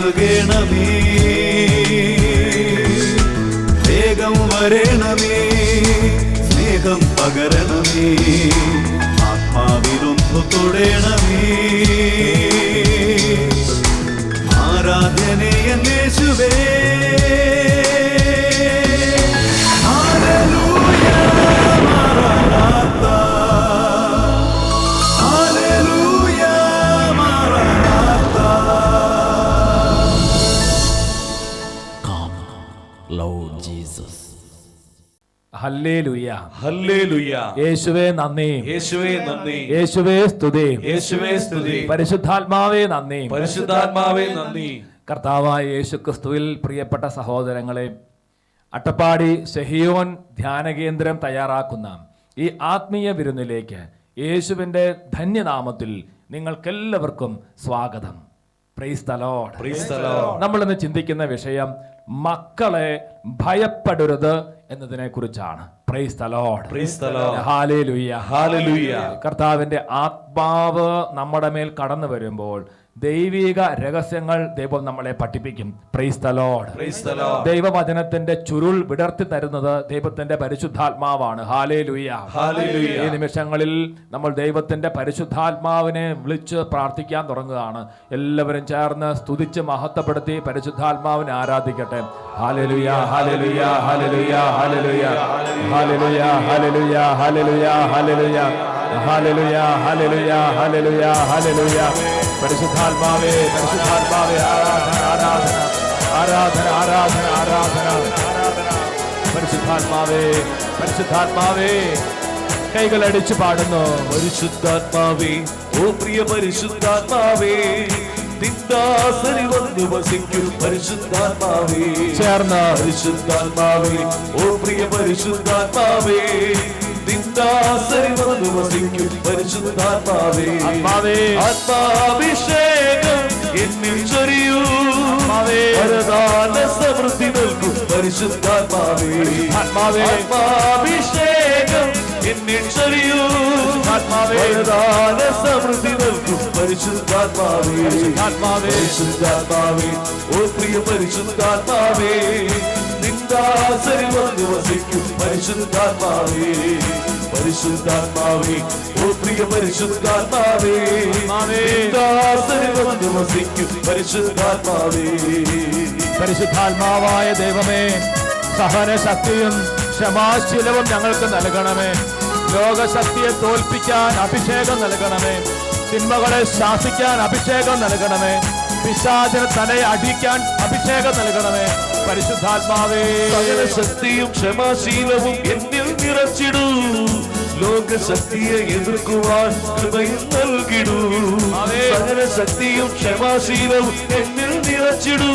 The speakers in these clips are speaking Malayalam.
നൽകണമേ, വേഗം വരണമേ, സ്നേഹം പകരണമേ, ആത്മാവിലൊന്നു തൊടണമേ. ആരാധനയൻ യേശുവേ, ഹല്ലേലൂയ മറനാഥാ, ഹല്ലേലൂയ മറനാഥാ. Come, Lord Jesus. ഹല്ലേലൂയ, ഹല്ലേലൂയ. യേശുവേ നന്ദി, യേശുവേ നന്ദി, യേശുവേ സ്തുതി, യേശുവേ സ്തുതി, പരിശുദ്ധാത്മാവേ നന്ദി, പരിശുദ്ധാത്മാവേ നന്ദി. കർത്താവായ യേശുക്രിസ്തുവിൽ പ്രിയപ്പെട്ട സഹോദരങ്ങളെ, അട്ടപ്പാടി സെഹിയോൻ ധ്യാനകേന്ദ്രം തയ്യാറാക്കുന്ന ഈ ആത്മീയ വിരുന്നിലേക്ക് യേശുവിൻ്റെ ധന്യനാമത്തിൽ നിങ്ങൾക്കെല്ലാവർക്കും സ്വാഗതം. Price the lord. Praise the Lord. നമ്മൾ ഇന്ന് ചിന്തിക്കുന്ന വിഷയം മക്കളെ ഭയപ്പെടരുത് എന്നതിനെ കുറിച്ചാണ്. Price the lord. Praise the lord. ഹല്ലേലൂയ, ഹല്ലേലൂയ. കർത്താവിന്റെ ആത്മാവ് നമ്മുടെ മേൽ കടന്നു വരുമ്പോൾ ദൈവിക രഹസ്യങ്ങൾ ദൈവം നമ്മളെ പഠിപ്പിക്കും. Price the lord. Praise the Lord. ദൈവവചനത്തിന്റെ ചുരുൾ വിടർത്തി തരുന്നത് ദൈവത്തിന്റെ പരിശുദ്ധാത്മാവാണ്. Hallelujah, hallelujah. ഈ നിമിഷങ്ങളിൽ നമ്മൾ ദൈവത്തിന്റെ പരിശുദ്ധാത്മാവിനെ വിളിച്ച് പ്രാർത്ഥിക്കാൻ തുടങ്ങുകയാണ്. എല്ലാവരും ചേർന്ന് സ്തുതിച്ച് മഹത്വപ്പെടുത്തി പരിശുദ്ധാത്മാവിനെ ആരാധിക്കട്ടെ. ഹല്ലേലൂയ, ഹല്ലേലൂയ, ഹല്ലേലൂയ, ഹല്ലേലൂയ, ഹല്ലേലൂയ, ഹല്ലേലൂയ, ഹല്ലേലൂയ, ഹല്ലേലൂയ, ഹല്ലേലൂയ, ഹല്ലേലൂയ, ഹല്ലേലൂയ, ഹല്ലേലൂയ. പരിശുദ്ധാത്മാവേ, പരിശുദ്ധാത്മാവേ, ആരാധന, ആരാധന, ആരാധന, ആരാധന, ആരാധന, ആരാധന. പരിശുദ്ധാത്മാവേ, പരിശുദ്ധാത്മാവേ, കൈകളടിച്ച് പാടുന്നു. പരിശുദ്ധാത്മാവേ, ഓ പ്രിയ പരിശുദ്ധാത്മാവേ, നിന്ദാസരി വന്നു വസിക്കും പരിശുദ്ധാത്മാവേ. ചേർന്ന് പരിശുദ്ധാത്മാവേ, ഓ പ്രിയ പരിശുദ്ധാത്മാവേ, നിന്ദാസരി വന്നു വസിക്കും പരിശുദ്ധാത്മാവേ. ആത്മാവേ, ആത്മാഭിഷേകം എന്നിൽ ചൊരിയൂ, വരദാന സമൃദ്ധി നൽകും പരിശുദ്ധാത്മാവേ. ആത്മാവേ, ആത്മാഭിഷേകം എന്നിൽ ചൊരിയൂ, വരദാന സമൃദ്ധി നൽകും പരിശുദ്ധാത്മാവേ. ആത്മാവേ, പരിശുദ്ധാത്മാവേ, ഓ പ്രിയ പരിശുദ്ധാത്മാവേ, നിന്ദാസരി വന്നു വസിക്കും പരിശുദ്ധാത്മാവേ. പരിശുദ്ധാത്മാവേ, ഓ പ്രിയ പരിശുദ്ധാത്മാവേ, നിന്ദാസരി വന്നു വസിക്കും പരിശുദ്ധാത്മാവേ. പരിശുദ്ധാത്മാവായ ദൈവമേ, സഹനശക്തിയും ക്ഷമാശീലവും ഞങ്ങൾക്ക് നൽകണമേ. ലോകശക്തിയെ തോൽപ്പിക്കാൻ അഭിഷേകം നൽകണമേ. തിന്മകളെ ശാസിക്കാൻ അഭിഷേകം നൽകണമേ. പിശാചിനെ തലയെ അടിക്കാൻ അഭിഷേകം നൽകണമേ. പരിശുദ്ധാത്മാവേ, സകലശക്തിയും ക്ഷമാശീലവും എന്നിൽ നിറച്ചിടൂ, ലോകശക്തിയെ എതിർക്കുവാൻ കൃപയും നൽകിടൂ. സകലശക്തിയും ക്ഷമാശീലവും എന്നിൽ നിറച്ചിടൂ,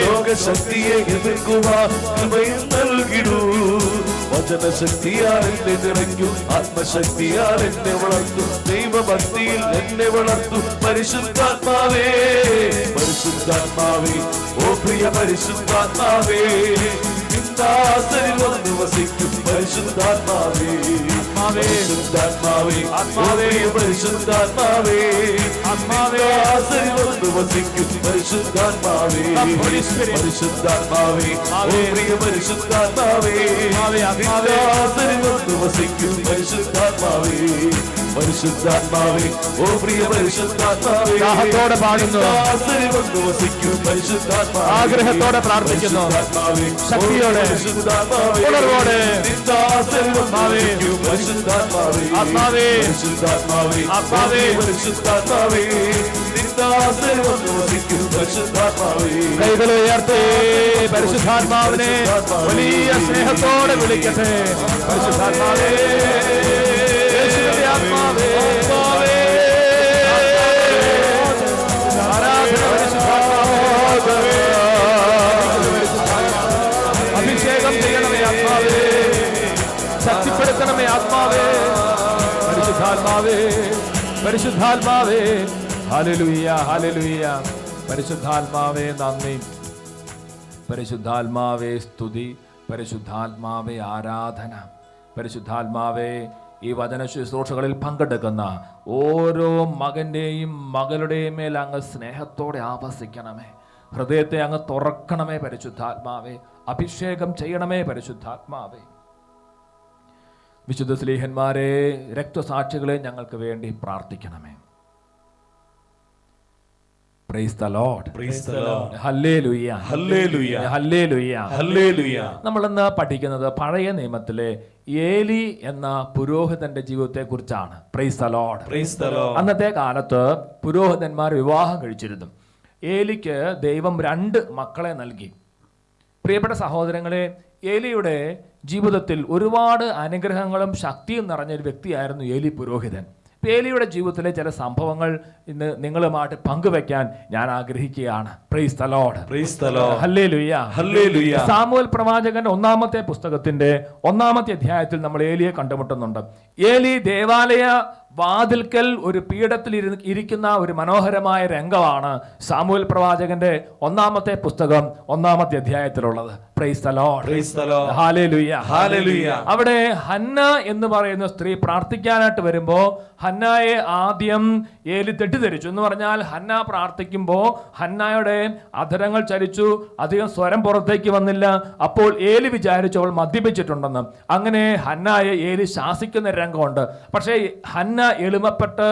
ലോകശക്തിയെ എതിർക്കുവാൻ കൃപയും നൽകിടൂ. വചനശക്തിയാൽ എന്നെ നിറയ്ക്കും, ആത്മശക്തിയാൽ എന്നെ വളർത്തും, ദൈവഭക്തിയിൽ എന്നെ വളർത്തും പരിശുദ്ധാത്മാവേ. പരിശുദ്ധാത്മാവേ, ഓ പ്രിയ പരിശുദ്ധാത്മാവേ, നിന്ദാസരി വന്നു വസിക്കും പരിശുദ്ധാത്മാവേ. പരിശുദ്ധാത്മാവേ, ആത്മാവേ, പരിശുദ്ധാത്മാവേ, നിന്ദാസരി വന്നു വസിക്കും പരിശുദ്ധാത്മാവേ. പരിശുദ്ധാത്മാവേ, ഓ പ്രിയ പരിശുദ്ധാത്മാവേ, നിന്ദാസരി വന്നു വസിക്കും പരിശുദ്ധാത്മാവേ. പരിശുദ്ധാത്മാവേ, ഓ പ്രിയ പരിശുദ്ധാത്മാവേ, ദാഹത്തോടെ പാടുന്നു, നിന്ദാസരി വന്നു വസിക്കും പരിശുദ്ധാത്മാവേ. ആഗ്രഹത്തോടെ പ്രാർത്ഥിക്കുന്നു, ശക്തിയോടെ, ഉണർവോടെ. ആത്മാവേ, ആത്മാവേ, പരിശുദ്ധാത്മാവേ, ആത്മാവേ, പരിശുദ്ധാത്മാവേ, നിന്ദാസരി വന്നു വസിക്കും പരിശുദ്ധാത്മാവേ. കൈകൾ ഉയർത്തി പരിശുദ്ധാത്മാവിനെ വലിയ സ്നേഹത്തോടെ വിളിക്കട്ടെ. പരിശുദ്ധാത്മാവേ, യേശുവിന്റെ ആത്മാവേ, ആരാധന പരിശുദ്ധാത്മാവേ. അഭിഷേകം ചെയ്യണമേ ആത്മാവേ, ശക്തിപ്പെടുത്തണമേ ആത്മാവേ. പരിശുദ്ധാത്മാവേ, പരിശുദ്ധാത്മാവേ, ഹല്ലേലൂയ, ഹല്ലേലൂയ. പരിശുദ്ധാത്മാവേ നന്ദി, പരിശുദ്ധാത്മാവേ സ്തുതി, പരിശുദ്ധാത്മാവേ ആരാധന. പരിശുദ്ധാത്മാവേ, ഈ വചന ശുശ്രൂഷകളിൽ പങ്കെടുക്കുന്ന ഓരോ മകന്റെയും മകളുടെയും മേൽ അങ്ങ് സ്നേഹത്തോടെ ആവസിക്കണമേ. ഹൃദയത്തെ അങ്ങ് തുറക്കണമേ പരിശുദ്ധാത്മാവേ. അഭിഷേകം ചെയ്യണമേ പരിശുദ്ധാത്മാവേ. വിശുദ്ധ സ്ലീഹന്മാരെ, രക്തസാക്ഷികളെ ഞങ്ങൾക്ക് വേണ്ടി പ്രാർത്ഥിക്കണമേ. Praise the Lord. Praise the Lord. Hallelujah. Hallelujah. Hallelujah. Hallelujah. നമ്മളിന്ന് പഠിക്കുന്നത് പഴയ നിയമത്തിലെ ഏലി എന്ന പുരോഹിതന്റെ ജീവിതത്തെ കുറിച്ചാണ്. Praise the Lord. Praise the Lord. അന്നത്തെ കാലത്ത് പുരോഹിതന്മാർ വിവാഹം കഴിച്ചിരുന്നു. ഏലിക്ക് ദൈവം 2 മക്കളെ നൽകി. പ്രിയപ്പെട്ട സഹോദരങ്ങളെ, ഏലിയുടെ ജീവിതത്തിൽ ഒരുപാട് അനുഗ്രഹങ്ങളും ശക്തിയും നിറഞ്ഞൊരു വ്യക്തിയായിരുന്നു ഏലി പുരോഹിതൻ. ഏലിയുടെ ജീവിതത്തിലെ ചില സംഭവങ്ങൾ ഇന്ന് നിങ്ങളുമായിട്ട് പങ്കുവെക്കാൻ ഞാൻ ആഗ്രഹിക്കുകയാണ്. Price the lord. Praise the lord. ഹല്ലേലൂയ. ഹല്ലേലൂയ. സാമുവേൽ പ്രവാചകന്റെ 1-ാമത്തെ പുസ്തകത്തിന്റെ 1-ാമത്തെ അധ്യായത്തിൽ നമ്മൾ ഏലിയെ കണ്ടുമുട്ടുന്നുണ്ട്. ഏലി ദേവാലയ വാതിൽക്കൽ ഒരു പീഠത്തിൽ ഇരിക്കുന്ന ഒരു മനോഹരമായ രംഗമാണ് സാമുവേൽ പ്രവാചകന്റെ 1-ാമത്തെ പുസ്തകം 1-ാമത്തെ അധ്യായത്തിലുള്ളത്. Praise the lord. Praise the lord. ഹല്ലേലൂയ. ഹല്ലേലൂയ. അവിടെ ഹന്ന എന്ന് പറയുന്ന സ്ത്രീ പ്രാർത്ഥിക്കാനായിട്ട് വരുമ്പോ ഹന്നായെ ആദ്യം ഏലി തെറ്റിദ്ധരിച്ചു. എന്ന് പറഞ്ഞാൽ ഹന്ന പ്രാർത്ഥിക്കുമ്പോൾ ഹന്നായുടെ അധരങ്ങൾ ചലിച്ചു, അധികം സ്വരം പുറത്തേക്ക് വന്നില്ല. അപ്പോൾ ഏലി വിചാരിച്ചു അവൾ മദ്യപിച്ചിട്ടുണ്ടെന്ന്. അങ്ങനെ ഹന്നായെ ഏലി ശാസിക്കുന്ന രംഗമുണ്ട്. പക്ഷേ ഹന്ന എളിമപ്പെട്ട്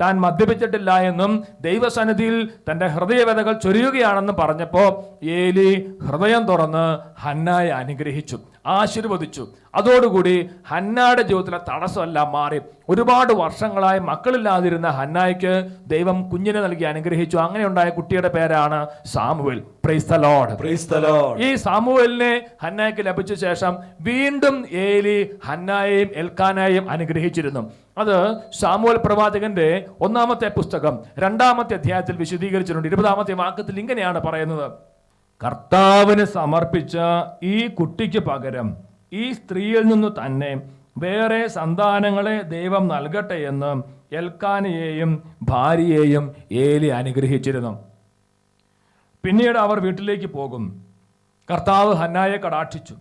താൻ മദ്യപിച്ചിട്ടില്ല എന്നും ദൈവസന്നിധിയിൽ തന്റെ ഹൃദയവേദകൾ ചൊരിയുകയാണെന്ന് പറഞ്ഞപ്പോൾ ഏലി ഹൃദയം തുറന്ന് ഹന്നായെ അനുഗ്രഹിച്ചു, ആശീർവദിച്ചു. അതോടുകൂടി ഹന്നായുടെ ജീവിതത്തിലെ തടസ്സമെല്ലാം മാറി. ഒരുപാട് വർഷങ്ങളായി മക്കളില്ലാതിരുന്ന ഹന്നായ്ക്ക് ദൈവം കുഞ്ഞിനെ നൽകി അനുഗ്രഹിച്ചു. അങ്ങനെ ഉണ്ടായ കുട്ടിയുടെ പേരാണ് Samuel. Price the lord. Praise the Lord. ഈ സാമുവേലിനെ ഹന്നായ്ക്ക് ലഭിച്ച ശേഷം വീണ്ടും ഏലി ഹന്നായെയും എൽക്കാനായെയും അനുഗ്രഹിച്ചിരുന്നു. അത് സാമുവേൽ പ്രവാചകന്റെ 1-ാമത്തെ പുസ്തകം 2-ാമത്തെ അധ്യായത്തിൽ വിശദീകരിച്ചിട്ടുണ്ട്. 20-ാമത്തെ വാക്യത്തിൽ ഇങ്ങനെയാണ് പറയുന്നത്: കർത്താവിന് സമർപ്പിച്ച ഈ കുട്ടിക്ക് പകരം ഈ സ്ത്രീയിൽ നിന്ന് തന്നെ വേറെ സന്താനങ്ങളെ ദൈവം നൽകട്ടെ എന്ന് എൽക്കാനയെയും ഭാര്യയെയും ഏലി അനുഗ്രഹിച്ചിരുന്നു. പിന്നീട് അവർ വീട്ടിലേക്ക് പോകും. കർത്താവ് ഹന്നായെ കടാക്ഷിച്ചു.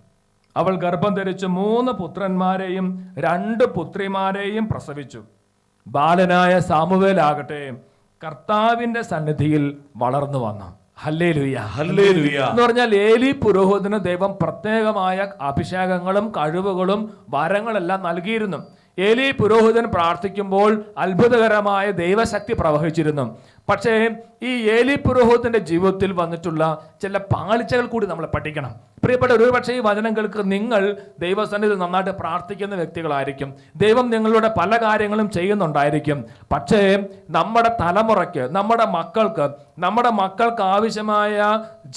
അവൾ ഗർഭം ധരിച്ച് 3 പുത്രന്മാരെയും 2 പുത്രിമാരെയും പ്രസവിച്ചു. ബാലനായ സാമുവേലാകട്ടെ കർത്താവിന്റെ സന്നിധിയിൽ വളർന്നു വന്നു. ഹല്ലേലൂയ. ഹല്ലേലൂയ. എന്ന് പറഞ്ഞാൽ ഏലി പുരോഹിതന് ദൈവം പ്രത്യേകമായ അഭിഷേകങ്ങളും കഴിവുകളും വരങ്ങളെല്ലാം നൽകിയിരുന്നു. ഏലി പുരോഹിതൻ പ്രാർത്ഥിക്കുമ്പോൾ അത്ഭുതകരമായ ദൈവശക്തി പ്രവഹിച്ചിരുന്നു. പക്ഷേ ഈ ഏലി പുരോഹിതന്റെ ജീവിതത്തിൽ വന്നിട്ടുള്ള ചില പാളിച്ചകൾ കൂടി നമ്മൾ പഠിക്കണം. പ്രിയപ്പെട്ട, ഒരുപക്ഷെ ഈ വചനങ്ങൾക്ക് നിങ്ങൾ ദൈവസന്നിധിയിൽ നന്നായിട്ട് പ്രാർത്ഥിക്കുന്ന വ്യക്തികളായിരിക്കും. ദൈവം നിങ്ങളുടെ പല കാര്യങ്ങളും ചെയ്യുന്നുണ്ടായിരിക്കും. പക്ഷേ നമ്മുടെ തലമുറയ്ക്ക്, നമ്മുടെ മക്കൾക്ക് ആവശ്യമായ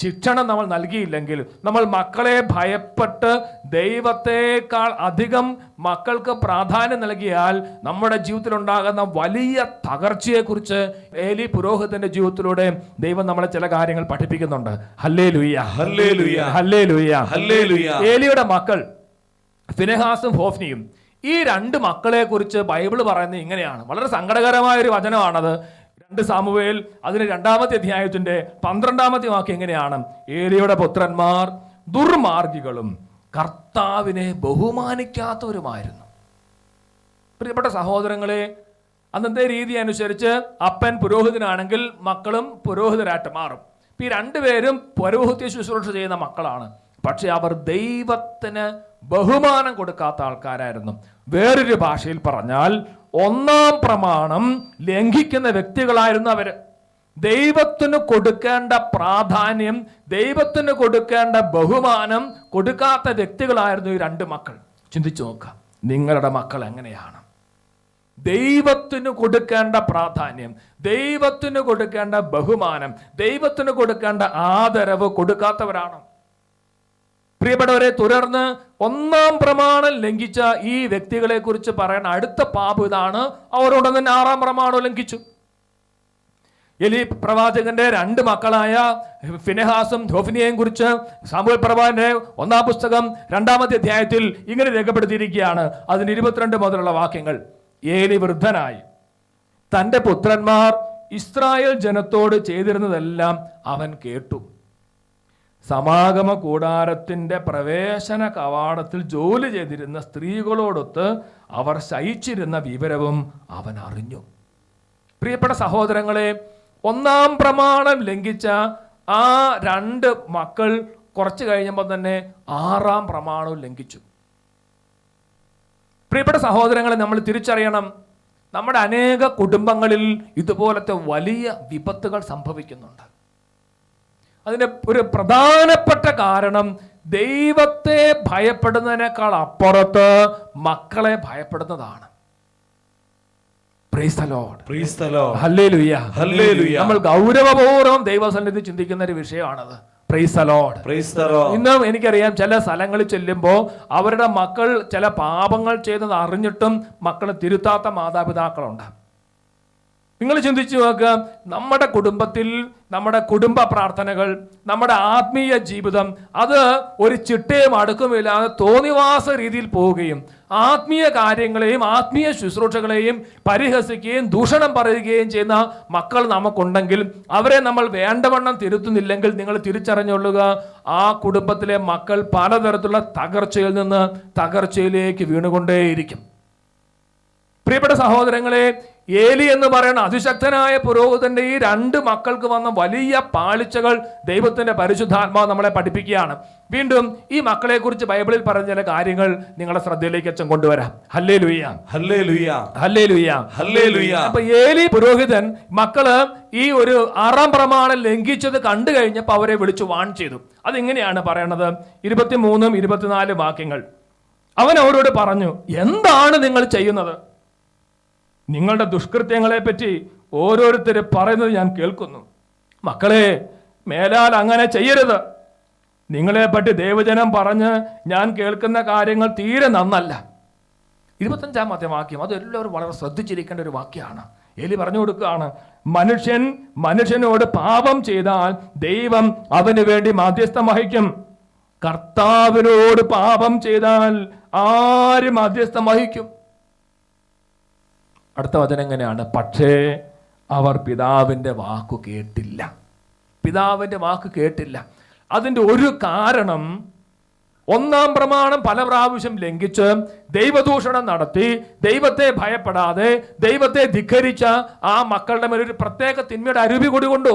ശിക്ഷണം നമ്മൾ നൽകിയില്ലെങ്കിൽ, നമ്മൾ മക്കളെ ഭയപ്പെട്ട് ദൈവത്തെക്കാൾ അധികം മക്കൾക്ക് പ്രാധാന്യം നൽകിയാൽ നമ്മുടെ ജീവിതത്തിൽ ഉണ്ടാകുന്ന വലിയ തകർച്ചയെക്കുറിച്ച് ഏലി പുരോഹിതന്റെ ജീവിതത്തിലൂടെ ദൈവം നമ്മളെ ചില കാര്യങ്ങൾ പഠിപ്പിക്കുന്നുണ്ട്. ഹല്ലേലൂയ. ഹല്ലേലൂയ. ഹല്ലേലൂയ. ഹല്ലേലൂയ. ഏലിയുടെ മക്കൾ ഫിനെഹാസും ഹോഫ്നിയും, ഈ 2 മക്കളെ കുറിച്ച് ബൈബിൾ പറയുന്നത് ഇങ്ങനെയാണ്. വളരെ സങ്കടകരമായ ഒരു വചനമാണത്. 2 സാമുവേൽ അതിന് 2-ാമത്തെ അധ്യായത്തിന്റെ 12-ാമത്തെ വാക്യം എങ്ങനെയാണ്: ഏലിയുടെ പുത്രന്മാർ ദുർമാർഗികളും കർത്താവിനെ ബഹുമാനിക്കാത്തവരുമായിരുന്നു. പ്രിയപ്പെട്ട സഹോദരങ്ങളെ, അന്നത്തെ രീതി അനുസരിച്ച് അപ്പൻ പുരോഹിതനാണെങ്കിൽ മക്കളും പുരോഹിതരായിട്ട് മാറും. ഈ 2 പേരും പൗരോഹിത്യ ശുശ്രൂഷ ചെയ്യുന്ന മക്കളാണ്. പക്ഷെ അവർ ദൈവത്തിന് ബഹുമാനം കൊടുക്കാത്ത ആൾക്കാരായിരുന്നു. വേറൊരു ഭാഷയിൽ പറഞ്ഞാൽ 1-ാം പ്രമാണം ലംഘിക്കുന്ന വ്യക്തികളായിരുന്നു അവര്. ദൈവത്തിന് കൊടുക്കേണ്ട പ്രാധാന്യം, ദൈവത്തിന് കൊടുക്കേണ്ട ബഹുമാനം കൊടുക്കാത്ത വ്യക്തികളായിരുന്നു ഈ 2 മക്കൾ. ചിന്തിച്ചു നോക്കാം, നിങ്ങളുടെ മക്കൾ എങ്ങനെയാണ്? ദൈവത്തിന് കൊടുക്കേണ്ട പ്രാധാന്യം, ദൈവത്തിന് കൊടുക്കേണ്ട ബഹുമാനം, ദൈവത്തിന് കൊടുക്കേണ്ട ആദരവ് കൊടുക്കാത്തവരാണ്. പ്രിയപ്പെട്ടവരെ, തുടർന്ന് 1-ാം പ്രമാണം ലംഘിച്ച ഈ വ്യക്തികളെ കുറിച്ച് പറയുന്ന അടുത്ത പാപം ഇതാണ്: അവരോട് തന്നെ 6-ാം പ്രമാണം ലംഘിച്ചു. ഏലി പ്രവാചകന്റെ 2 മക്കളായ ഫിനെഹാസും ഹോഫ്നിയെയും കുറിച്ച് സാമുവേൽ പ്രവാചകന്റെ 1-ാം പുസ്തകം 2-ാമത്തെ അധ്യായത്തിൽ ഇങ്ങനെ രേഖപ്പെടുത്തിയിരിക്കുകയാണ്. അതിന് 22 മുതലുള്ള വാക്യങ്ങൾ: ഏലി വൃദ്ധനായി തൻ്റെ പുത്രന്മാർ ഇസ്രായേൽ ജനത്തോട് ചെയ്തിരുന്നതെല്ലാം അവൻ കേട്ടു. സമാഗമ കൂടാരത്തിന്റെ പ്രവേശന കവാടത്തിൽ ജോലി ചെയ്തിരുന്ന സ്ത്രീകളോടൊത്ത് അവർ ശയിച്ചിരുന്ന വിവരവും അവൻ അറിഞ്ഞു. പ്രിയപ്പെട്ട സഹോദരങ്ങളെ, 1-ാം പ്രമാണം ലംഘിച്ച ആ 2 മക്കൾ കുറച്ച് കഴിഞ്ഞപ്പോൾ തന്നെ 6-ാം പ്രമാണവും ലംഘിച്ചു. പ്രിയപ്പെട്ട സഹോദരങ്ങളെ, നമ്മൾ തിരിച്ചറിയണം, നമ്മുടെ അനേക കുടുംബങ്ങളിൽ ഇതുപോലത്തെ വലിയ വിപത്തുകൾ സംഭവിക്കുന്നുണ്ട്. അതിൻ്റെ ഒരു പ്രധാനപ്പെട്ട കാരണം ദൈവത്തെ ഭയപ്പെടുന്നതിനേക്കാൾ അപ്പുറത്ത് മക്കളെ ഭയപ്പെടുന്നതാണ്. Praise the Lord. Praise the Lord. Hallelujah. Hallelujah. നമ്മൾ ഗൗരവപൂർവ്വം ദൈവസന്നിധി ചിന്തിക്കുന്ന ഒരു വിഷയമാണത്. Praise the Lord. Praise the Lord. ഇന്നും എനിക്കറിയാം, ചില സ്ഥലങ്ങളിൽ ചെല്ലുമ്പോൾ അവരുടെ മക്കൾ ചില പാപങ്ങൾ ചെയ്തത് അറിഞ്ഞിട്ടും മക്കളെ തിരുത്താത്ത മാതാപിതാക്കളുണ്ട്. നിങ്ങൾ ചിന്തിച്ചു നോക്കുക, നമ്മുടെ കുടുംബത്തിൽ നമ്മുടെ കുടുംബ പ്രാർത്ഥനകൾ, നമ്മുടെ ആത്മീയ ജീവിതം അത് ഒരു ചിട്ടയും അടുക്കുമില്ലാതെ തോന്നിവാസ രീതിയിൽ പോവുകയും ആത്മീയ കാര്യങ്ങളെയും ആത്മീയ ശുശ്രൂഷകളെയും പരിഹസിക്കുകയും ദൂഷണം പറയുകയും ചെയ്യുന്ന മക്കൾ നമുക്കുണ്ടെങ്കിൽ അവരെ നമ്മൾ വേണ്ടവണ്ണം തിരുത്തുന്നില്ലെങ്കിൽ നിങ്ങൾ തിരിച്ചറിഞ്ഞുകൊള്ളുക, ആ കുടുംബത്തിലെ മക്കൾ പലതരത്തിലുള്ള തകർച്ചയിൽ നിന്ന് തകർച്ചയിലേക്ക് വീണുകൊണ്ടേയിരിക്കും. പ്രിയപ്പെട്ട സഹോദരങ്ങളെ, ഏലി എന്ന് പറയുന്ന അതിശക്തനായ പുരോഹിതന്റെ ഈ 2 മക്കൾക്ക് വന്ന വലിയ പാളിച്ചകൾ ദൈവത്തിന്റെ പരിശുദ്ധാത്മാവ് നമ്മളെ പഠിപ്പിക്കുകയാണ്. വീണ്ടും ഈ മക്കളെ കുറിച്ച് ബൈബിളിൽ പറഞ്ഞ ചില കാര്യങ്ങൾ നിങ്ങളുടെ ശ്രദ്ധയിലേക്ക് അച്ഛൻ കൊണ്ടുവരാം. ഹല്ലേലൂയ, ഹല്ലേലൂയ, ഹല്ലേലൂയ, ഹല്ലേലൂയ. അപ്പൊ ഏലി പുരോഹിതൻ മക്കള് ഈ ഒരു 6-ാം പ്രമാണം ലംഘിച്ചത് കണ്ടു കഴിഞ്ഞപ്പോൾ അവരെ വിളിച്ചു വാൺ ചെയ്തു. അതിങ്ങനെയാണ് പറയണത്, 23 24 വാക്യങ്ങൾ. അവൻ അവരോട് പറഞ്ഞു, എന്താണ് നിങ്ങൾ ചെയ്യുന്നത്? നിങ്ങളുടെ ദുഷ്കൃത്യങ്ങളെ പറ്റി ഓരോരുത്തര് പറയുന്നത് ഞാൻ കേൾക്കുന്നു. മക്കളെ, മേലാൽ അങ്ങനെ ചെയ്യരുത്. നിങ്ങളെ പറ്റി ദൈവജനം പറഞ്ഞ് ഞാൻ കേൾക്കുന്ന കാര്യങ്ങൾ തീരെ നന്നല്ല. 25-ാമത്തെ വാക്യം, അത് എല്ലാവരും വളരെ ശ്രദ്ധിച്ചിരിക്കേണ്ട ഒരു വാക്യമാണ്. ഏലി പറഞ്ഞു കൊടുക്കുകയാണ്, മനുഷ്യനോട് പാപം ചെയ്താൽ ദൈവം അവന് വേണ്ടി മധ്യസ്ഥം വഹിക്കും. കർത്താവിനോട് പാപം ചെയ്താൽ ആര് മധ്യസ്ഥം വഹിക്കും? അടുത്ത വചനം എങ്ങനെയാണ്? പക്ഷേ അവർ പിതാവിൻ്റെ വാക്കു കേട്ടില്ല. പിതാവിൻ്റെ വാക്ക് കേട്ടില്ല. അതിൻ്റെ ഒരു കാരണം, 1-ാം പ്രമാണം പല പ്രാവശ്യം ലംഘിച്ച് ദൈവദൂഷണം നടത്തി ദൈവത്തെ ഭയപ്പെടാതെ ദൈവത്തെ ധിക്കരിച്ച ആ മക്കളുടെ മേൽ ഒരു പ്രത്യേക തിന്മയുടെ അരുവി കൂടി കൊണ്ടു.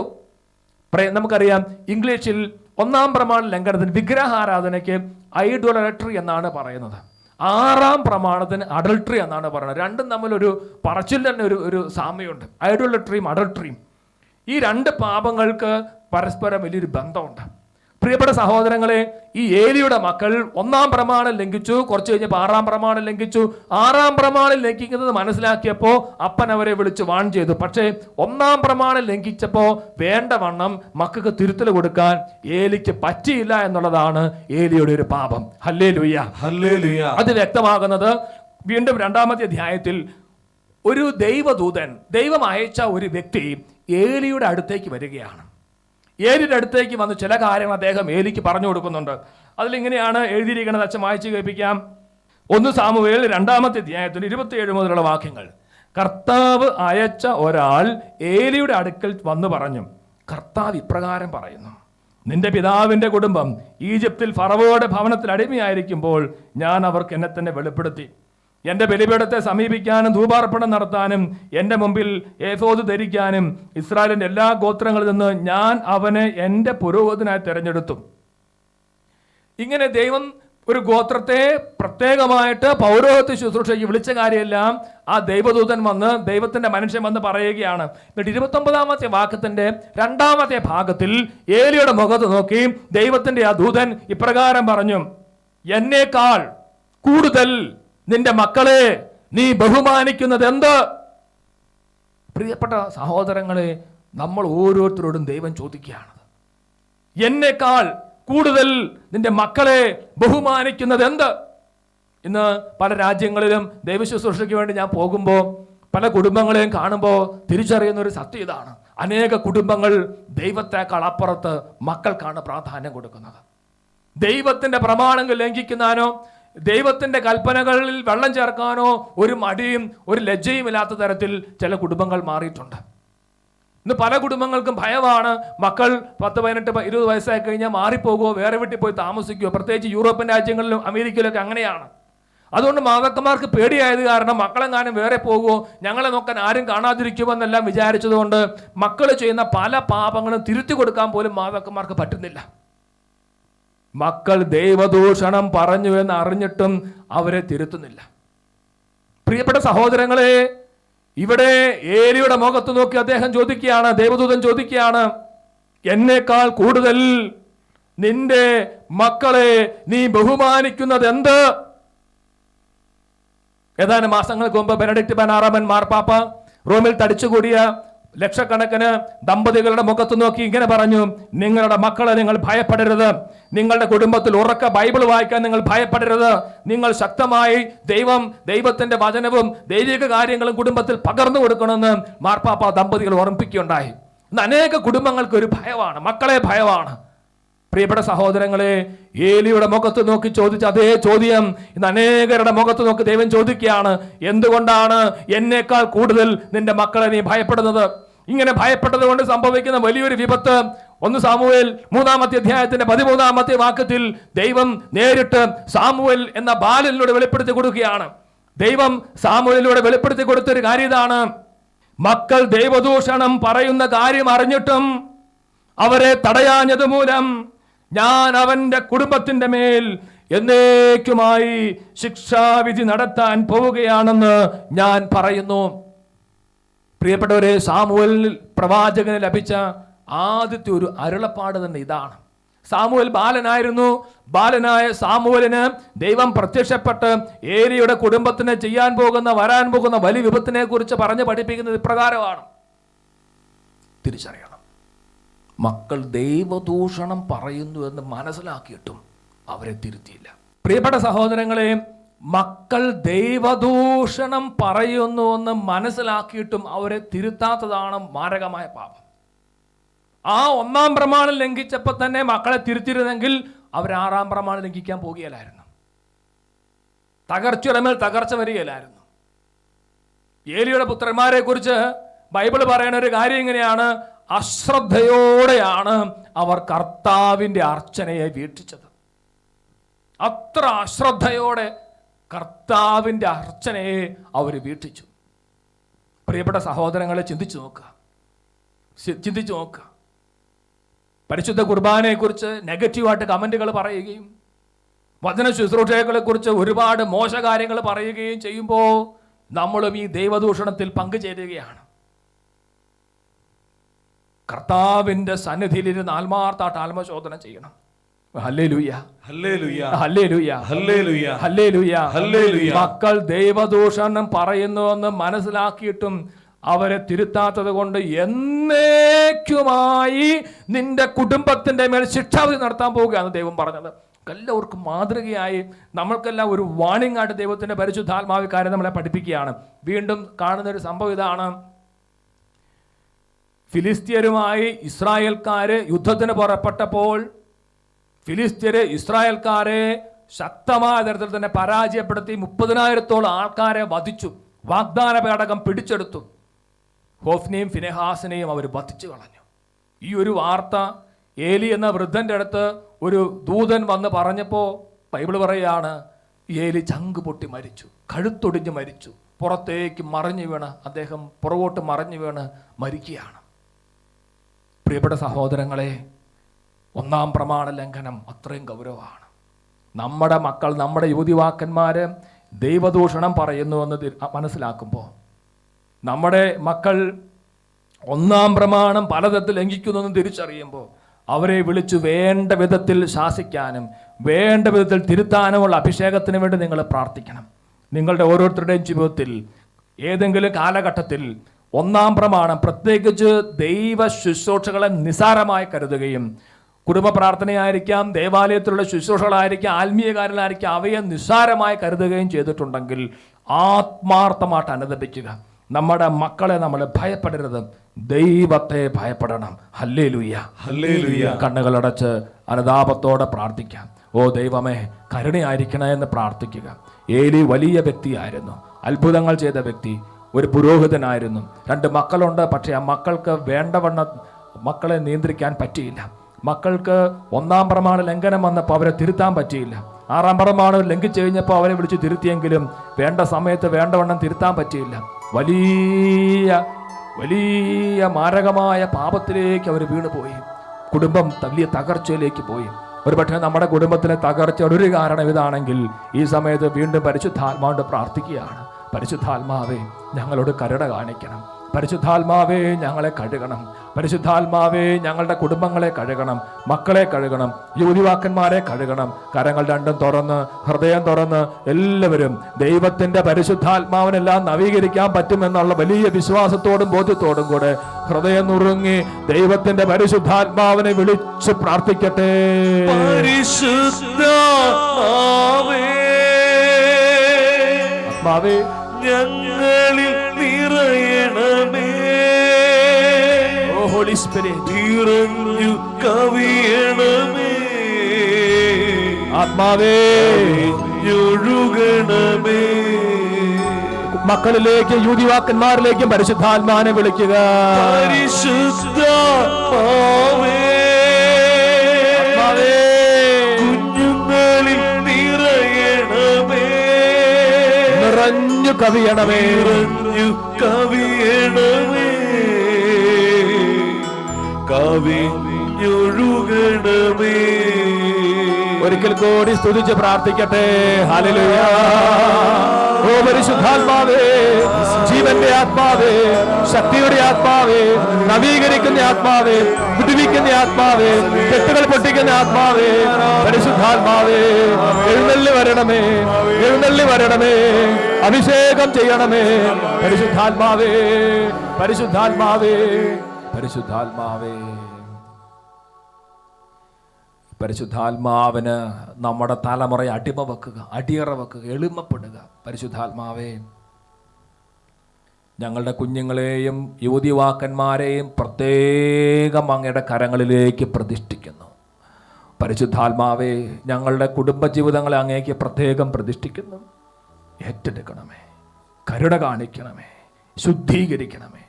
നമുക്കറിയാം, ഇംഗ്ലീഷിൽ 1-ാം പ്രമാണ ലംഘനത്തിന്, വിഗ്രഹാരാധനയ്ക്ക് ഐഡോളട്രി എന്നാണ് പറയുന്നത്. 6-ാം പ്രമാണത്തിന് അഡൾട്ടറി എന്നാണ് പറയുന്നത്. രണ്ടും തമ്മിലൊരു പറച്ചിൽ തന്നെ ഒരു സാമ്യമുണ്ട്. ഐഡോളട്രിയും അഡൾട്ടറിയും, ഈ 2 പാപങ്ങൾക്ക് പരസ്പരം വലിയൊരു ബന്ധമുണ്ട്. പ്രിയപ്പെട്ട സഹോദരങ്ങളെ, ഈ ഏലിയുടെ മക്കൾ 1-ാം പ്രമാണം ലംഘിച്ചു, കുറച്ച് കഴിഞ്ഞപ്പോൾ 6-ാം പ്രമാണം ലംഘിച്ചു. 6-ാം പ്രമാണം ലംഘിക്കുന്നത് മനസ്സിലാക്കിയപ്പോൾ അപ്പൻ അവരെ വിളിച്ച് വാൺ ചെയ്തു. പക്ഷേ 1-ാം പ്രമാണം ലംഘിച്ചപ്പോൾ വേണ്ടവണ്ണം മക്കൾക്ക് തിരുത്തൽ കൊടുക്കാൻ ഏലിക്ക് പറ്റിയില്ല എന്നുള്ളതാണ് ഏലിയുടെ ഒരു പാപം. Hallelujah, hallelujah. അത് വ്യക്തമാകുന്നത് വീണ്ടും 2-ാമത്തെ അധ്യായത്തിൽ ഒരു ദൈവദൂതൻ, ദൈവം അയച്ച ഒരു വ്യക്തി ഏലിയുടെ അടുത്തേക്ക് വരികയാണ്. ഏലിയുടെ അടുത്തേക്ക് വന്ന് ചില കാര്യങ്ങൾ അദ്ദേഹം ഏലിക്ക് പറഞ്ഞു കൊടുക്കുന്നുണ്ട്. അതിലിങ്ങനെയാണ് എഴുതിയിരിക്കുന്നത്, അച്ഛൻ വായിച്ച് കേൾപ്പിക്കാം. 1 സാമുവേൽ 2-ാമത്തെ അധ്യായത്തിൽ 27 മുതലുള്ള വാക്യങ്ങൾ. കർത്താവ് അയച്ച ഒരാൾ ഏലിയുടെ അടുക്കൽ വന്നു പറഞ്ഞു, കർത്താവ് ഇപ്രകാരം പറയുന്നു, നിന്റെ പിതാവിന്റെ കുടുംബം ഈജിപ്തിൽ ഫറവോയുടെ ഭവനത്തിൽ അടിമയായിരിക്കുമ്പോൾ ഞാൻ അവർക്ക് എന്നെ തന്നെ വെളിപ്പെടുത്തി. എൻ്റെ ബലിപീഠത്തെ സമീപിക്കാനും ധൂപാർപ്പണം നടത്താനും എൻ്റെ മുമ്പിൽ ഏഫോദ് ധരിക്കാനും ഇസ്രായേലിൻ്റെ എല്ലാ ഗോത്രങ്ങളിൽ നിന്ന് ഞാൻ അവനെ എൻ്റെ പുരോഹിതനായി തിരഞ്ഞെടുത്തു. ഇങ്ങനെ ദൈവം ഒരു ഗോത്രത്തെ പ്രത്യേകമായിട്ട് പൗരോഹിത്യ ശുശ്രൂഷയ്ക്ക് വിളിച്ച കാര്യമെല്ലാം ആ ദൈവദൂതൻ വന്ന്, ദൈവത്തിന്റെ മനുഷ്യൻ വന്ന് പറയുകയാണ്. എന്നിട്ട് 29-ാമത്തെ വാക്യത്തിന്റെ 2-ാമത്തെ ഭാഗത്തിൽ ഏലിയുടെ മുഖത്ത് നോക്കി ദൈവത്തിന്റെ ആ ദൂതൻ ഇപ്രകാരം പറഞ്ഞു, എന്നേക്കാൾ കൂടുതൽ നിന്റെ മക്കളെ നീ ബഹുമാനിക്കുന്നത് എന്ത്? പ്രിയപ്പെട്ട സഹോദരങ്ങളെ, നമ്മൾ ഓരോരുത്തരോടും ദൈവം ചോദിക്കുകയാണ്, എന്നേക്കാൾ കൂടുതൽ നിന്റെ മക്കളെ ബഹുമാനിക്കുന്നത് എന്ത്? ഇന്ന് പല രാജ്യങ്ങളിലും ദൈവശുശ്രൂഷയ്ക്ക് വേണ്ടി ഞാൻ പോകുമ്പോൾ പല കുടുംബങ്ങളെയും കാണുമ്പോൾ തിരിച്ചറിയുന്ന ഒരു സത്യം ഇതാണ്. അനേക കുടുംബങ്ങൾ ദൈവത്തെക്കാൾ അപ്പുറത്ത് മക്കൾക്കാണ് പ്രാധാന്യം കൊടുക്കുന്നത്. ദൈവത്തിന്റെ പ്രമാണങ്ങൾ ലംഘിക്കുന്നാനോ ദൈവത്തിന്റെ കൽപ്പനകളിൽ വെള്ളം ചേർക്കാനോ ഒരു മടിയും ഒരു ലജ്ജയും ഇല്ലാത്ത തരത്തിൽ ചില കുടുംബങ്ങൾ മാറിയിട്ടുണ്ട്. ഇന്ന് പല കുടുംബങ്ങൾക്കും ഭയമാണ്, മക്കൾ 10, 18, 20 വയസ്സായി കഴിഞ്ഞാൽ മാറിപ്പോകുമോ, വേറെ വീട്ടിൽ പോയി താമസിക്കുമോ. പ്രത്യേകിച്ച് യൂറോപ്യൻ രാജ്യങ്ങളിലും അമേരിക്കയിലൊക്കെ അങ്ങനെയാണ്. അതുകൊണ്ട് മാതാക്കന്മാർക്ക് പേടിയായത് കാരണം മക്കളെങ്ങാനും വേറെ പോകുമോ, ഞങ്ങളെ നോക്കാൻ ആരും കാണാതിരിക്കുമെന്നെല്ലാം വിചാരിച്ചതുകൊണ്ട് മക്കൾ ചെയ്യുന്ന പല പാപങ്ങളും തിരുത്തി കൊടുക്കാൻ പോലും മാതാക്കന്മാർക്ക് പറ്റുന്നില്ല. മക്കൾ ദൈവദൂഷണം പറഞ്ഞു എന്ന് അറിഞ്ഞിട്ടും അവരെ തിരുത്തുന്നില്ല. പ്രിയപ്പെട്ട സഹോദരങ്ങളെ, ഇവിടെ ഏലിയുടെ മുഖത്ത് നോക്കി അദ്ദേഹം ചോദിക്കുകയാണ്, ദേവദൂതൻ ചോദിക്കുകയാണ്, എന്നേക്കാൾ കൂടുതൽ നിന്റെ മക്കളെ നീ ബഹുമാനിക്കുന്നത് എന്ത്? ഏതാനും മാസങ്ങൾക്ക് മുമ്പ് ബെനഡിക്ട് 16 മാർപ്പാപ്പ റോമിൽ തടിച്ചുകൂടിയ ലക്ഷക്കണക്കിന് ദമ്പതികളുടെ മുഖത്ത് നോക്കി ഇങ്ങനെ പറഞ്ഞു, നിങ്ങളുടെ മക്കളെ നിങ്ങൾ ഭയപ്പെടരുത്, നിങ്ങളുടെ കുടുംബത്തിൽ ഉറക്ക ബൈബിൾ വായിക്കാൻ നിങ്ങൾ ഭയപ്പെടരുത്, നിങ്ങൾ ശക്തമായി ദൈവത്തിന്റെ വചനവും ദൈവിക കാര്യങ്ങളും കുടുംബത്തിൽ പകർന്നു കൊടുക്കണമെന്ന് മാർപ്പാപ്പ ദമ്പതികൾ ഓർമ്മിപ്പിക്കുകയുണ്ടായി. ഇന്ന് അനേക കുടുംബങ്ങൾക്ക് ഒരു ഭയമാണ്, മക്കളെ ഭയമാണ്. പ്രിയപ്പെട്ട സഹോദരങ്ങളെ, ഏലിയുടെ മുഖത്ത് നോക്കി ചോദിച്ച അതേ ചോദ്യം ഇന്ന് അനേകരുടെ മുഖത്ത് നോക്കി ദൈവം ചോദിക്കുകയാണ്, എന്തുകൊണ്ടാണ് എന്നേക്കാൾ കൂടുതൽ നിന്റെ മക്കളെ നീ ഭയപ്പെടുന്നത്? ഇങ്ങനെ ഭയപ്പെട്ടത് കൊണ്ട് സംഭവിക്കുന്ന വലിയൊരു വിപത്ത് 1 സാമുവേൽ 3-ാമത്തെ അധ്യായത്തിന്റെ 13-ാമത്തെ വാക്യത്തിൽ ദൈവം നേരിട്ട് സാമുവേൽ എന്ന ബാലനിലൂടെ വെളിപ്പെടുത്തി കൊടുക്കുകയാണ്. ദൈവം സാമുവേലിലൂടെ വെളിപ്പെടുത്തി കൊടുത്തൊരു കാര്യം ഇതാണ്, മക്കൾ ദൈവദൂഷണം പറയുന്ന കാര്യം അറിഞ്ഞിട്ടും അവരെ തടയാഞ്ഞത് മൂലം ഞാൻ അവന്റെ കുടുംബത്തിന്റെ മേൽ എന്നേക്കുമായി ശിക്ഷാവിധി നടത്താൻ പോവുകയാണെന്ന് ഞാൻ പറയുന്നു. പ്രിയപ്പെട്ടവരെ, സാമുവേൽ പ്രവാചകന് ലഭിച്ച ആദ്യത്തെ ഒരു അരുളപ്പാട് തന്നെ ഇതാണ്. സാമുവേൽ ബാലനായിരുന്നു. ബാലനായ സാമുവേലിന് ദൈവം പ്രത്യക്ഷപ്പെട്ട് ഏലിയുടെ കുടുംബത്തിന് വരാൻ പോകുന്ന വലിയ വിപത്തിനെ കുറിച്ച് പറഞ്ഞ് പഠിപ്പിക്കുന്നത് ഇപ്രകാരമാണ്. തിരിച്ചറിയണം, മക്കൾ ദൈവദൂഷണം പറയുന്നു എന്ന് മനസ്സിലാക്കിയിട്ടും അവരെ തിരുത്തിയില്ല. പ്രിയപ്പെട്ട സഹോദരങ്ങളെ, മക്കൾ ദൈവദൂഷണം പറയുന്നു എന്ന് മനസ്സിലാക്കിയിട്ടും അവരെ തിരുത്താത്തതാണ് മാരകമായ പാപം. ആ 1-ാം പ്രമാണം ലംഘിച്ചപ്പോൾ തന്നെ മക്കളെ തിരുത്തിരുന്നെങ്കിൽ അവർ 6-ാം പ്രമാണം ലംഘിക്കാൻ പോകുകയില്ലായിരുന്നു. തകർച്ചയുടെ മേൽ തകർച്ച വരികയില്ലായിരുന്നു. ഏലിയുടെ പുത്രന്മാരെ കുറിച്ച് ബൈബിൾ പറയുന്ന ഒരു കാര്യം ഇങ്ങനെയാണ്, അശ്രദ്ധയോടെയാണ് അവർ കർത്താവിന്റെ അർച്ചനയെ വീക്ഷിച്ചത്. അത്ര അശ്രദ്ധയോടെ കർത്താവിന്റെ അർച്ചനയെ അവർ വീക്ഷിച്ചു. പ്രിയപ്പെട്ട സഹോദരങ്ങളെ, ചിന്തിച്ചു നോക്കുക. പരിശുദ്ധ കുർബാനയെ കുറിച്ച് നെഗറ്റീവായിട്ട് കമന്റുകൾ പറയുകയും വചന ശുശ്രൂഷകളെ കുറിച്ച് ഒരുപാട് മോശകാര്യങ്ങൾ പറയുകയും ചെയ്യുമ്പോൾ നമ്മളും ഈ ദൈവദൂഷണത്തിൽ പങ്കുചേരുകയാണ്. കർത്താവിന്റെ സന്നിധിയിലിരുന്ന് ആത്മാർത്ഥമായിട്ട് ആത്മശോധന ചെയ്യണം. ഹല്ലേലൂയ, ഹല്ലേലൂയ, ഹല്ലേലൂയ, ഹല്ലേലൂയ, ഹല്ലേലൂയ, ഹല്ലേലൂയ. മക്കൾ ദൈവദൂഷണം പറയുന്നുവെന്ന് മനസ്സിലാക്കിയിട്ടും അവരെ തിരുത്താത്തത് കൊണ്ട് എന്നേക്കുമായി നിന്റെ കുടുംബത്തിന്റെ മേൽ ശിക്ഷാവിധി നടത്താൻ പോവുകയാണ് ദൈവം പറഞ്ഞത്. എല്ലാവർക്കും മാതൃകയായി നമ്മൾക്കെല്ലാം ഒരു വാണിംഗ് ആയിട്ട് ദൈവത്തിന്റെ പരിശുദ്ധാത്മാവ് കാര്യം നമ്മളെ പഠിപ്പിക്കുകയാണ്. വീണ്ടും കാണുന്ന ഒരു സംഭവം ഇതാണ്, ഫിലിസ്ത്യരുമായി ഇസ്രായേൽക്കാര് യുദ്ധത്തിന് പുറപ്പെട്ടപ്പോൾ ഫിലിസ്ത്യര് ഇസ്രായേൽക്കാരെ ശക്തമായ തരത്തിൽ തന്നെ പരാജയപ്പെടുത്തി 30,000-ഓളം ആൾക്കാരെ വധിച്ചു. വാഗ്ദാന പേടകം പിടിച്ചെടുത്തു. ഹോഫ്നെയും ഫിനെഹാസിനെയും അവർ വധിച്ചു കളഞ്ഞു. ഈ ഒരു വാർത്ത ഏലി എന്ന വൃദ്ധന്റെ അടുത്ത് ഒരു ദൂതൻ വന്ന് പറഞ്ഞപ്പോൾ ബൈബിൾ പറയുകയാണ്, ഏലി ചങ്ക് പൊട്ടി മരിച്ചു, കഴുത്തൊടിഞ്ഞ് മരിച്ചു, പുറത്തേക്ക് മറിഞ്ഞു വീണ് അദ്ദേഹം പുറകോട്ട് മറിഞ്ഞു വീണ് മരിക്കുകയാണ്. പ്രിയപ്പെട്ട സഹോദരങ്ങളെ, 1-ാം പ്രമാണ ലംഘനം അത്രയും ഗൗരവമാണ്. നമ്മുടെ മക്കൾ, നമ്മുടെ യുവതിവാക്കന്മാര് ദൈവദൂഷണം പറയുന്നുവെന്ന് മനസ്സിലാക്കുമ്പോൾ, നമ്മുടെ മക്കൾ 1-ാം പ്രമാണം പലതരത്തിൽ ലംഘിക്കുന്നെന്ന് തിരിച്ചറിയുമ്പോൾ അവരെ വിളിച്ചു വേണ്ട വിധത്തിൽ ശാസിക്കാനും വേണ്ട വിധത്തിൽ തിരുത്താനുമുള്ള അഭിഷേകത്തിന് വേണ്ടി നിങ്ങൾ പ്രാർത്ഥിക്കണം. നിങ്ങളുടെ ഓരോരുത്തരുടെയും ജീവിതത്തിൽ ഏതെങ്കിലും കാലഘട്ടത്തിൽ 1-ാം പ്രമാണം, പ്രത്യേകിച്ച് ദൈവ ശുശ്രൂഷകളെ നിസാരമായി കരുതുകയും, കുടുംബ പ്രാർത്ഥനയായിരിക്കാം, ദേവാലയത്തിലുള്ള ശുശ്രൂഷകളായിരിക്കാം, ആത്മീയ കാര്യങ്ങളായിരിക്കാം, അവയെ നിസ്സാരമായി കരുതുകയും ചെയ്തിട്ടുണ്ടെങ്കിൽ ആത്മാർത്ഥമായിട്ട് അനുദപിക്കുക. നമ്മുടെ മക്കളെ നമ്മൾ ഭയപ്പെടരുത്, ദൈവത്തെ ഭയപ്പെടണം. Hallelujah, hallelujah. കണ്ണുകളടച്ച് അനുതാപത്തോടെ പ്രാർത്ഥിക്കാം. ഓ ദൈവമേ, കരുണയായിരിക്കണേ എന്ന് പ്രാർത്ഥിക്കുക. ഏലി വലിയ വ്യക്തിയായിരുന്നു, അത്ഭുതങ്ങൾ ചെയ്ത വ്യക്തി, ഒരു പുരോഹിതനായിരുന്നു. 2 മക്കളുണ്ട്. പക്ഷേ ആ മക്കൾക്ക് വേണ്ടവണ്ണം മക്കളെ നിയന്ത്രിക്കാൻ പറ്റിയില്ല. മക്കൾക്ക് 1-ാം പ്രമാണ ലംഘനം വന്നപ്പോൾ അവരെ തിരുത്താൻ പറ്റിയില്ല. 6-ാം പ്രമാണം ലംഘിച്ചു കഴിഞ്ഞപ്പോൾ അവരെ വിളിച്ച് തിരുത്തിയെങ്കിലും വേണ്ട സമയത്ത് വേണ്ടവണ്ണം തിരുത്താൻ പറ്റിയില്ല. വലിയ വലിയ മാരകമായ പാപത്തിലേക്ക് അവർ വീണുപോയി. കുടുംബം വലിയ തകർച്ചയിലേക്ക് പോയി. ഒരുപക്ഷെ നമ്മുടെ കുടുംബത്തിലെ തകർച്ചയുടെ ഒരു കാരണം ഇതാണെങ്കിൽ ഈ സമയത്ത് വീണ്ടും പരിശുദ്ധാത്മാവോട് പ്രാർത്ഥിക്കുകയാണ്. പരിശുദ്ധാത്മാവേ, ഞങ്ങളോട് കരുണ കാണിക്കണം. പരിശുദ്ധാത്മാവേ, ഞങ്ങളെ കഴുകണം. പരിശുദ്ധാത്മാവേ, ഞങ്ങളുടെ കുടുംബങ്ങളെ കഴുകണം, മക്കളെ കഴുകണം, യുവതിവാക്കന്മാരെ കഴുകണം. കരങ്ങൾ രണ്ടും തുറന്ന്, ഹൃദയം തുറന്ന് എല്ലാവരും ദൈവത്തിന്റെ പരിശുദ്ധാത്മാവിനെല്ലാം നവീകരിക്കാൻ പറ്റുമെന്നുള്ള വലിയ വിശ്വാസത്തോടും ബോധ്യത്തോടും കൂടെ ഹൃദയം നുറുങ്ങി ദൈവത്തിന്റെ പരിശുദ്ധാത്മാവിനെ വിളിച്ച് പ്രാർത്ഥിക്കട്ടെ. ആത്മാവേ, ഞങ്ങളിൽ നിറയണമേ. ഹോളി സ്പിരിറ്റ്, നിറഞ്ഞു കവിയണമേ. ആത്മാവേ, ഒഴുകണമേ. മക്കളിലേക്കും യുവതിവാക്കന്മാരിലേക്കും പരിശുദ്ധാത്മാവിനെ വിളിക്കുക. പരിശുദ്ധാത്മാവേ, കുഞ്ഞുങ്ങളിൽ നിറയണമേ. നിറഞ്ഞു കവിയണമേ, നിറഞ്ഞു കവിയണമേ. കവിഞ്ഞൊഴുകണമേ. ഒരിക്കൽ കൂടി സ്തുതിച്ച് പ്രാർത്ഥിക്കട്ടെ. ഹല്ലേലൂയ. ഓ പരിശുദ്ധാത്മാവേ, ജീവന്റെ ആത്മാവേ, ശക്തിയുടെ ആത്മാവേ, നവീകരിക്കുന്ന ആത്മാവേ, വിടുവിക്കുന്ന ആത്മാവേ, കെട്ടുകൾ പൊട്ടിക്കുന്ന ആത്മാവേ, പരിശുദ്ധാത്മാവേ, എഴുന്നള്ളി വരണമേ, എഴുന്നള്ളി വരണമേ, അഭിഷേകം ചെയ്യണമേ. പരിശുദ്ധാത്മാവേ, പരിശുദ്ധാത്മാവേ, പരിശുദ്ധാത്മാവേ. പരിശുദ്ധാത്മാവിന് നമ്മുടെ തലമുറയെ അടിമ വെക്കുക, അടിയറ വെക്കുക, എളിമപ്പെടുക. പരിശുദ്ധാത്മാവേ, ഞങ്ങളുടെ കുഞ്ഞുങ്ങളെയും യുവതിവാക്കന്മാരെയും പ്രത്യേകം അങ്ങയുടെ കരങ്ങളിലേക്ക് പ്രതിഷ്ഠിക്കുന്നു. പരിശുദ്ധാത്മാവേ, ഞങ്ങളുടെ കുടുംബജീവിതങ്ങളെ അങ്ങേക്ക് പ്രത്യേകം പ്രതിഷ്ഠിക്കുന്നു. ഏറ്റെടുക്കണമേ, കരുണ കാണിക്കണമേ, ശുദ്ധീകരിക്കണമേ.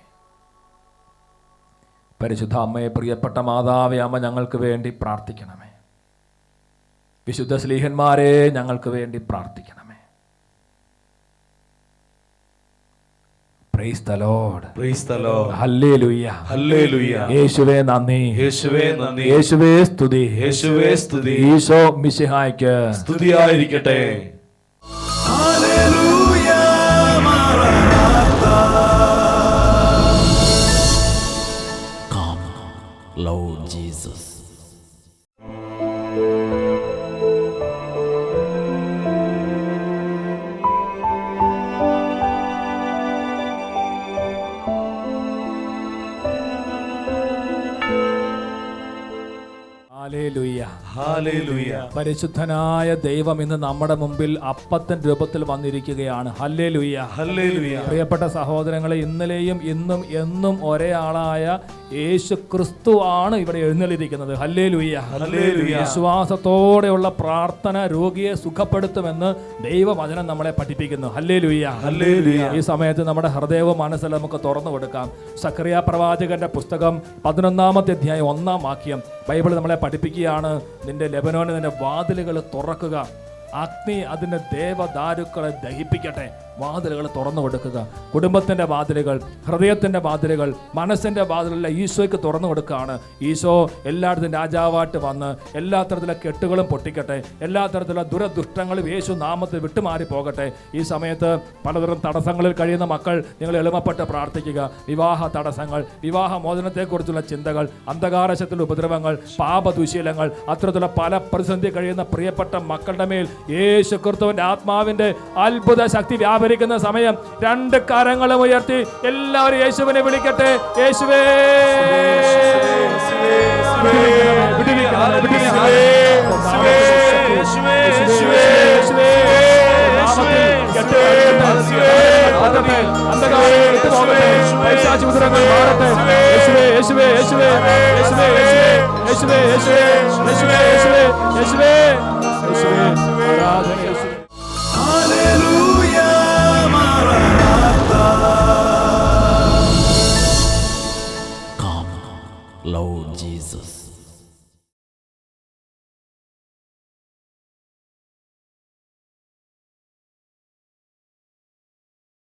പരിശുദ്ധ അമ്മയെ, പ്രിയപ്പെട്ട മാതാവേ, അമ്മ ഞങ്ങൾക്ക് വേണ്ടി പ്രാർത്ഥിക്കണമേ. വിശുദ്ധ സ്ലീഹന്മാരെ ഞങ്ങൾക്ക് വേണ്ടി പ്രാർത്ഥിക്കണമേ. Price the lord, praise the lord. ഹല്ലേലൂയ, ഹല്ലേലൂയ. യേശുവേ നന്ദി, യേശുവേ നന്ദി, യേശുവേ സ്തുതി, യേശുവേ സ്തുതി. ഈശോ മിശിഹായ്ക്ക് സ്തുതിയായിരിക്കട്ടെ. ഹല്ലേലൂയ, മറനാഥാ. Come, Lord Jesus. ഹല്ലേലൂയ, ഹല്ലേലൂയ. പരിശുദ്ധനായ ദൈവം ഇന്ന് നമ്മുടെ മുമ്പിൽ അപ്പത്തിന്റെ രൂപത്തിൽ വന്നിരിക്കുകയാണ്. ഹല്ലേലൂയ, ഹല്ലേലൂയ. പ്രിയപ്പെട്ട സഹോദരങ്ങളെ, ഇന്നലെയും ഇന്നും എന്നും ഒരേ ആളായ യേശു ക്രിസ്തു ആണ് ഇവിടെ എഴുന്നള്ളിരിക്കുന്നത്. Hallelujah, hallelujah. വിശ്വാസത്തോടെയുള്ള പ്രാർത്ഥന രോഗിയെ സുഖപ്പെടുത്തുമെന്ന് ദൈവവചനം നമ്മളെ പഠിപ്പിക്കുന്നു. Hallelujah, hallelujah. ഈ സമയത്ത് നമ്മുടെ ഹൃദയവും മനസ്സിൽ നമുക്ക് തുറന്നു കൊടുക്കാം. സക്കറിയ പ്രവാചകന്റെ പുസ്തകം 11-ാമത്തെ അധ്യായം 1-ാം വാക്യം ബൈബിൾ നമ്മളെ പഠിപ്പിക്കുകയാണ്. നിന്റെ ലെബനോനെ, നിന്റെ വാതിലുകൾ തുറക്കുക, അഗ്നി അതിൻ്റെ ദേവദാരുക്കളെ ദഹിപ്പിക്കട്ടെ. വാതിലുകൾ തുറന്നു കൊടുക്കുക. കുടുംബത്തിൻ്റെ വാതിലുകൾ, ഹൃദയത്തിൻ്റെ വാതിലുകൾ, മനസ്സിൻ്റെ വാതിലുകളെല്ലാം ഈശോയ്ക്ക് തുറന്നു കൊടുക്കുകയാണ്. ഈശോ എല്ലായിടത്തും രാജാവായിട്ട് വന്ന് എല്ലാ തരത്തിലുള്ള കെട്ടുകളും പൊട്ടിക്കട്ടെ. എല്ലാ തരത്തിലുള്ള ദുരദുഷ്ടങ്ങളും യേശു നാമത്തിൽ വിട്ടുമാറി പോകട്ടെ. ഈ സമയത്ത് പലതരം തടസ്സങ്ങളിൽ കഴിയുന്ന മക്കൾ, നിങ്ങൾ എളിമപ്പെട്ട് പ്രാർത്ഥിക്കുക. വിവാഹ തടസ്സങ്ങൾ, വിവാഹ മോചനത്തെക്കുറിച്ചുള്ള ചിന്തകൾ, അന്ധകാരശത്തിലുള്ള ഉപദ്രവങ്ങൾ, പാപദുശീലങ്ങൾ, അത്തരത്തിലുള്ള പല പ്രതിസന്ധി കഴിയുന്ന പ്രിയപ്പെട്ട മക്കളുടെ മേൽ യേശു ക്രിസ്തുവിന്റെ ആത്മാവിന്റെ അത്ഭുത ശക്തി വ്യാപരിക്കുന്ന സമയം 2 കരങ്ങളും ഉയർത്തി എല്ലാവരും യേശുവിനെ വിളിക്കട്ടെ. യേശുവേ, ഹല്ലേലൂയ, മറനാഥാ. Come, Lord Jesus.